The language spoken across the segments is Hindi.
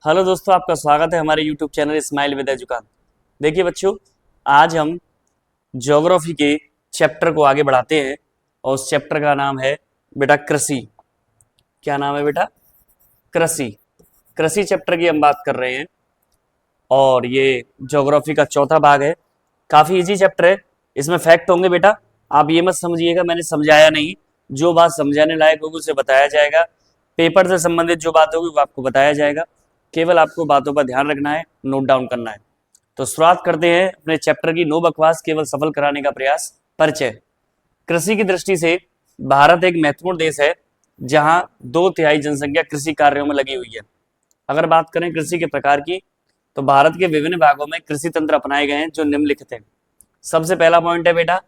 हेलो दोस्तों, आपका स्वागत है हमारे YouTube channel smile with education. देखिए बच्चों, आज हम ज्योग्राफी के चैप्टर को आगे बढ़ाते हैं और उस चैप्टर का नाम है बेटा कृषि। क्या नाम है बेटा? कृषि। कृषि चैप्टर की हम बात कर रहे हैं और ये ज्योग्राफी का चौथा भाग है। काफ़ी इजी चैप्टर है, इसमें फैक्ट होंगे बेटा। आप ये मत समझिएगा मैंने समझाया नहीं, जो बात समझाने लायक होगी उसे बताया जाएगा। पेपर से संबंधित जो बात होगी वो आपको बताया जाएगा। केवल आपको बातों पर ध्यान रखना है, नोट डाउन करना है। तो शुरुआत करते हैं अपने चैप्टर की। नो बकवास, केवल सफल कराने का प्रयास। परिचय। कृषि की दृष्टि से भारत एक महत्वपूर्ण देश है जहां 2/3 जनसंख्या कृषि कार्यों में लगी हुई है। अगर बात करें कृषि के प्रकार की, तो भारत के विभिन्न भागों में कृषि तंत्र अपनाए गए हैं जो निम्नलिखित हैं। सबसे पहला पॉइंट है बेटा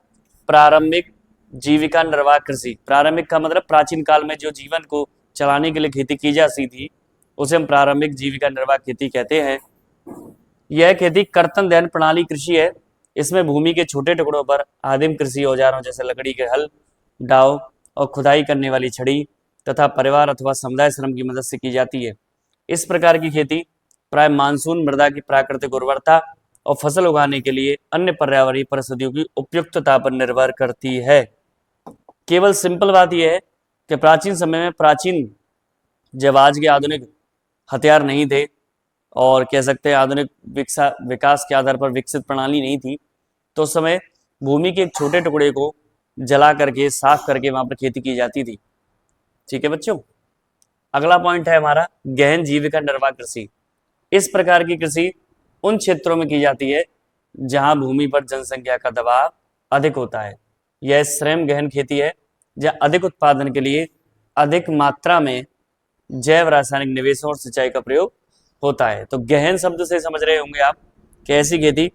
प्रारंभिक जीविका निर्वाह कृषि। प्रारंभिक का मतलब प्राचीन काल में जो जीवन को चलाने के लिए खेती की जाती थी उसे हम प्रारंभिक जीविका निर्वाह खेती कहते हैं। यह खेती कर्तन दैन प्रणाली कृषि है। इसमें भूमि के छोटे टुकड़ों पर आदिम कृषि औजारों जैसे लकड़ी के हल, डाव और खुदाई करने वाली छड़ी तथा परिवार अथवा समुदाय श्रम की मदद से की जाती है। इस प्रकार की खेती प्राय मानसून, मृदा की प्राकृतिक उर्वरता और फसल उगाने के लिए अन्य पर्यावरणीय परिस्थितियों की उपयुक्तता पर निर्भर करती है। केवल सिंपल बात यह है कि प्राचीन समय में जब आज के आधुनिक हथियार नहीं थे और कह सकते हैं आधुनिक विकास के आधार पर विकसित प्रणाली नहीं थी, तो उस समय भूमि के एक छोटे टुकड़े को जला करके, साफ करके वहां पर खेती की जाती थी। ठीक है बच्चों, अगला पॉइंट है हमारा गहन जीविका निर्वाह कृषि। इस प्रकार की कृषि उन क्षेत्रों में की जाती है जहां भूमि पर जनसंख्या का दबाव अधिक होता है। यह श्रम गहन खेती है जहां अधिक उत्पादन के लिए अधिक मात्रा में जैव रासायनिक निवेशों और सिंचाई का प्रयोग होता है। तो गहन शब्द से समझ रहे होंगे आप कि ऐसी खेती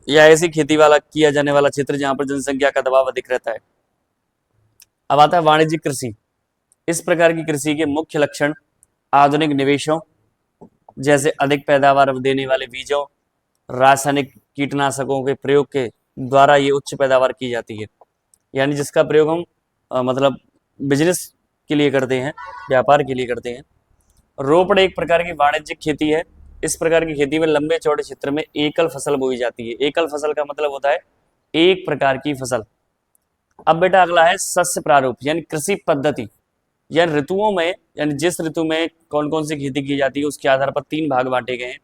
या ऐसी खेती वाला किया जाने वाला क्षेत्र जहां पर जनसंख्या का दबाव अधिक रहता है। अब आता है वाणिज्यिक कृषि। इस प्रकार की कृषि के मुख्य लक्षण आधुनिक निवेशों जैसे अधिक पैदावार देने वाले बीजों, रासायनिक कीटनाशकों के प्रयोग के द्वारा ये उच्च पैदावार की जाती है। यानी जिसका प्रयोग हम मतलब बिजनेस के लिए करते हैं, व्यापार के लिए करते हैं। रोपड़ एक प्रकार की वाणिज्यिक खेती है। इस प्रकार की खेती में लंबे चौड़े क्षेत्र में एकल फसल बोई जाती है। एकल फसल का मतलब होता है एक प्रकार की फसल। अब बेटा अगला है सस्य प्रारूप यानी कृषि पद्धति। यानी ऋतुओं में, यानी जिस ऋतु में कौन कौन सी खेती की जाती है उसके आधार पर 3 भाग बांटे गए हैं।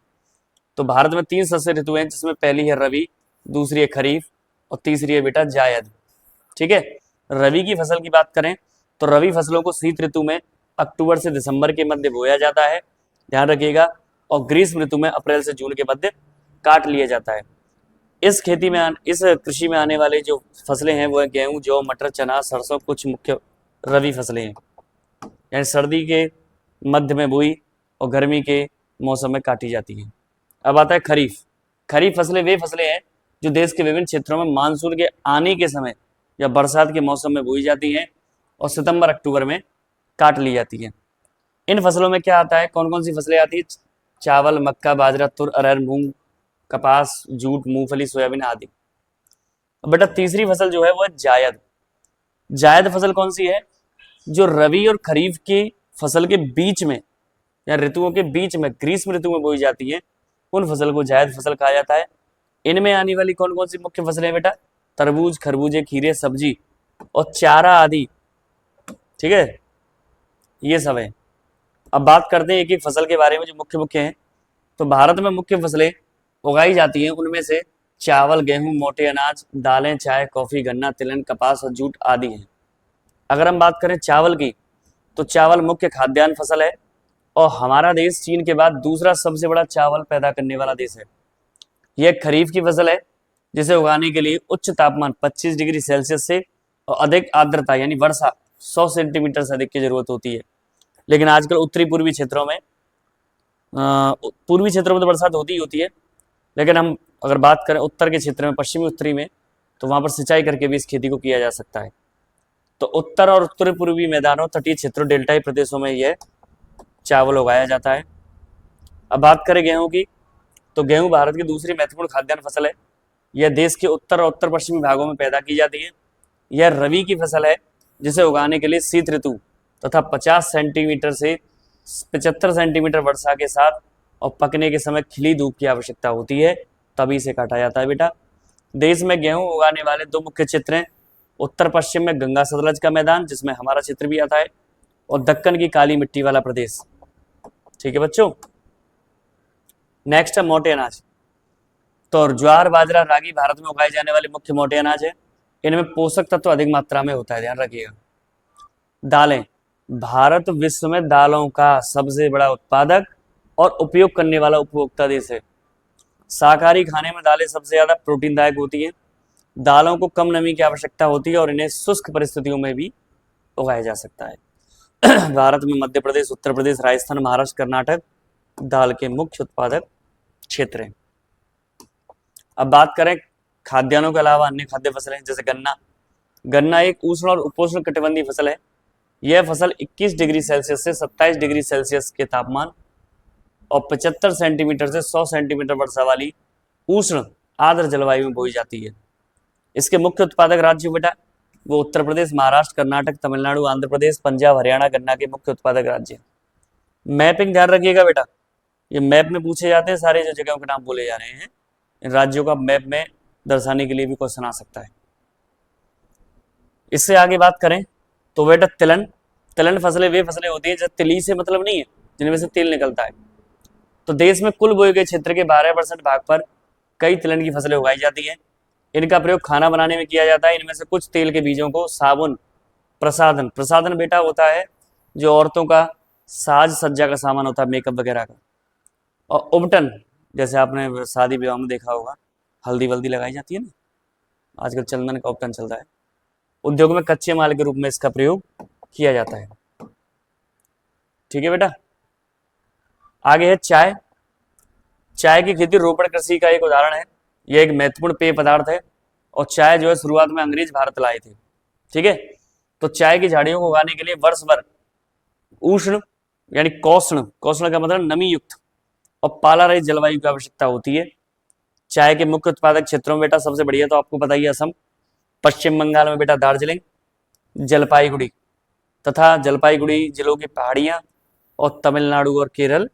तो भारत में 3 सस्य ऋतु हैं, जिसमें पहली है रबी, दूसरी है खरीफ और तीसरी है बेटा जायद। ठीक है, रबी की फसल की बात करें तो रबी फसलों को शीत ऋतु में अक्टूबर से दिसंबर के मध्य बोया जाता है, ध्यान रखिएगा, और ग्रीष्म ऋतु में अप्रैल से जून के मध्य काट लिया जाता है। इस कृषि में आने वाले जो फसलें हैं वो है गेहूं, जौ, मटर, चना, सरसों, कुछ मुख्य रबी फसलें हैं। यानी सर्दी के मध्य में बोई और गर्मी के मौसम में काटी जाती हैं। अब आता है खरीफ। खरीफ फसलें वे फसलें हैं जो देश के विभिन्न क्षेत्रों में मानसून के आने के समय या बरसात के मौसम में बोई जाती हैं और सितंबर अक्टूबर में काट ली जाती है। इन फसलों में क्या आता है, कौन कौन सी फसलें आती है? चावल, मक्का, बाजरा, तुर, अरहर, मूंग, कपास, जूट, मूंगफली, सोयाबीन आदि। बेटा तीसरी फसल जो है वो है जायद। जायद फसल कौन सी है? जो रबी और खरीफ की फसल के बीच में या ऋतुओं के बीच में ग्रीष्म ऋतु में बोई जाती है, उन फसल को जायद फसल कहा जाता है। इनमें आने वाली कौन कौन सी मुख्य फसलें बेटा? तरबूज, खरबूजे, खीरे, सब्जी और चारा आदि। ठीक है, ये सब है। अब बात करते हैं एक एक फसल के बारे में जो मुख्य मुख्य हैं। तो भारत में मुख्य फसलें उगाई जाती हैं, उनमें से चावल, गेहूं, मोटे अनाज, दालें, चाय, कॉफी, गन्ना, तिलहन, कपास और जूट आदि हैं। अगर हम बात करें चावल की, तो चावल मुख्य खाद्यान्न फसल है और हमारा देश चीन के बाद दूसरा सबसे बड़ा चावल पैदा करने वाला देश है। यह खरीफ की फसल है जिसे उगाने के लिए उच्च तापमान 25 डिग्री सेल्सियस से और अधिक आर्द्रता यानी वर्षा 100 सेंटीमीटर से अधिक की जरूरत होती है। लेकिन आजकल उत्तरी पूर्वी क्षेत्रों में तो बरसात होती है, लेकिन हम अगर बात करें उत्तर के क्षेत्र में, पश्चिमी उत्तरी में, तो वहां पर सिंचाई करके भी इस खेती को किया जा सकता है। तो उत्तर और उत्तर पूर्वी मैदानों, तटीय क्षेत्रों, डेल्टाई प्रदेशों में यह चावल उगाया जाता है। अब बात करें गेहूं की, तो गेहूं भारत की दूसरी महत्वपूर्ण खाद्यान्न फसल है। यह देश के उत्तर और उत्तर पश्चिमी भागों में पैदा की जाती है। यह रबी की फसल है जिसे उगाने के लिए शीत ऋतु तथा 50 सेंटीमीटर से 75 सेंटीमीटर वर्षा के साथ और पकने के समय खिली धूप की आवश्यकता होती है, तभी इसे काटा जाता है बेटा। देश में गेहूं उगाने वाले दो मुख्य क्षेत्र हैं, उत्तर पश्चिम में गंगा सतलज का मैदान जिसमें हमारा क्षेत्र भी आता है, और दक्कन की काली मिट्टी वाला प्रदेश। ठीक है बच्चों। नेक्स्ट है मोटे अनाज। तो ज्वार, बाजरा, रागी भारत में उगाए जाने वाले मुख्य मोटे अनाज है। इनमें पोषक तत्व अधिक मात्रा में होता है, ध्यान रखिएगा। दालें, भारत विश्व में दालों का सबसे बड़ा उत्पादक और उपयोग करने वाला उपभोक्ता देश है। शाकाहारी खाने में दालें सबसे ज्यादा प्रोटीनदायक होती हैं। दालों को कम नमी की आवश्यकता होती है और इन्हें शुष्क परिस्थितियों में भी उगाया जा सकता है। भारत में मध्य प्रदेश, उत्तर प्रदेश, राजस्थान, महाराष्ट्र, कर्नाटक दाल के मुख्य उत्पादक क्षेत्र हैं। अब बात करें खाद्यान्नों के अलावा अन्य खाद्य फसलें, जैसे गन्ना। गन्ना एक उष्ण और उपोष्ण कटिबंधीय फसल है। यह फसल 21 डिग्री सेल्सियस से 27 डिग्री सेल्सियस के तापमान और 75 सेंटीमीटर से 100 सेंटीमीटर वर्षा वाली उष्ण आर्द्र जलवायु में बोई जाती है। इसके मुख्य उत्पादक राज्य बेटा वो उत्तर प्रदेश, महाराष्ट्र, कर्नाटक, तमिलनाडु, आंध्र प्रदेश, पंजाब, हरियाणा गन्ना के मुख्य उत्पादक राज्य। मैपिंग ध्यान रखिएगा बेटा, ये मैप में पूछे जाते हैं सारे जो जगहों के नाम बोले जा रहे हैं, इन राज्यों का मैप में दर्शाने के लिए भी क्वेश्चन आ सकता है। इससे आगे बात करें तो बेटा तिलहन। तिलहन फसलें वे फसलें होती हैं जो तिली से मतलब नहीं है, जिनमें से तेल निकलता है। तो देश में कुल बोए गए क्षेत्र के 12% भाग पर कई तिलहन की फसलें उगाई जाती हैं। इनका प्रयोग खाना बनाने में किया जाता है। इनमें से कुछ तेल के बीजों को साबुन, प्रसाधन, प्रसाधन बेटा होता है जो औरतों का साज सज्जा का सामान होता है, मेकअप वगैरह का, और उबटन, जैसे आपने शादी विवाह में देखा होगा हल्दी वल्दी लगाई जाती है ना, आजकल चंदन का उबटन चल रहा है। उद्योग में कच्चे माल के रूप में इसका प्रयोग किया जाता है। ठीक है बेटा। आगे है चाय। चाय की खेती रोपण कृषि का एक उदाहरण है। यह एक महत्वपूर्ण पेय पदार्थ है और चाय जो है शुरुआत में अंग्रेज भारत लाए थे। ठीक है। तो चाय की झाड़ियों को उगाने के लिए वर्ष भर उष्ण यानी कौष्ण, कौष्ण का मतलब नमी युक्त और पाला रहित जलवायु की आवश्यकता होती है। चाय के मुख्य उत्पादक क्षेत्रों में बेटा सबसे बढ़िया तो आपको पता ही है असम, पश्चिम बंगाल में बेटा दार्जिलिंग, जलपाईगुड़ी तथा जलपाईगुड़ी जिलों की पहाड़ियां, और तमिलनाडु और केरल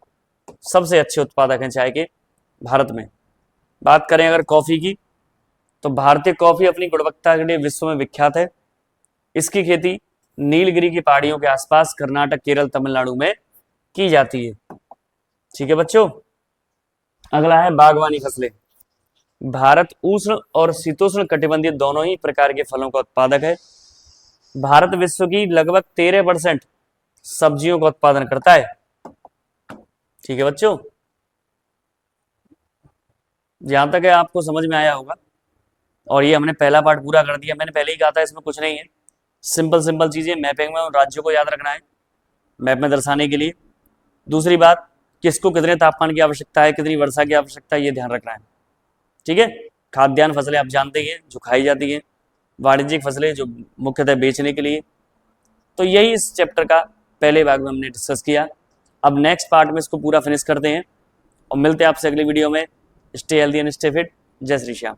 सबसे अच्छे उत्पादक हैं चाय के भारत में। बात करें अगर कॉफी की, तो भारतीय कॉफी अपनी गुणवत्ता के लिए विश्व में विख्यात है। इसकी खेती नीलगिरी की पहाड़ियों के आसपास कर्नाटक, केरल, तमिलनाडु में की जाती है। ठीक है बच्चों। अगला है बागवानी फसलें। भारत उष्ण और शीतोष्ण कटिबंधीय दोनों ही प्रकार के फलों का उत्पादक है। भारत विश्व की लगभग 13% सब्जियों का उत्पादन करता है। ठीक है बच्चों। जहां तक है आपको समझ में आया होगा, और ये हमने पहला पार्ट पूरा कर दिया। मैंने पहले ही कहा था इसमें कुछ नहीं है, सिंपल सिंपल चीजें मैपिंग में उन राज्यों को याद रखना है मैप में दर्शाने के लिए। दूसरी बात, किसको कितने तापमान की आवश्यकता है, कितनी वर्षा की आवश्यकता है, ये ध्यान रखना है। ठीक है। खाद्यान्न फसलें आप जानते ही हैं जो खाई जाती हैं, वाणिज्यिक फसलें जो मुख्यतः बेचने के लिए। तो यही इस चैप्टर का पहले भाग में हमने डिस्कस किया। अब नेक्स्ट पार्ट में इसको पूरा फिनिश करते हैं और मिलते हैं आपसे अगली वीडियो में। Stay healthy and stay fit. जय श्री श्याम।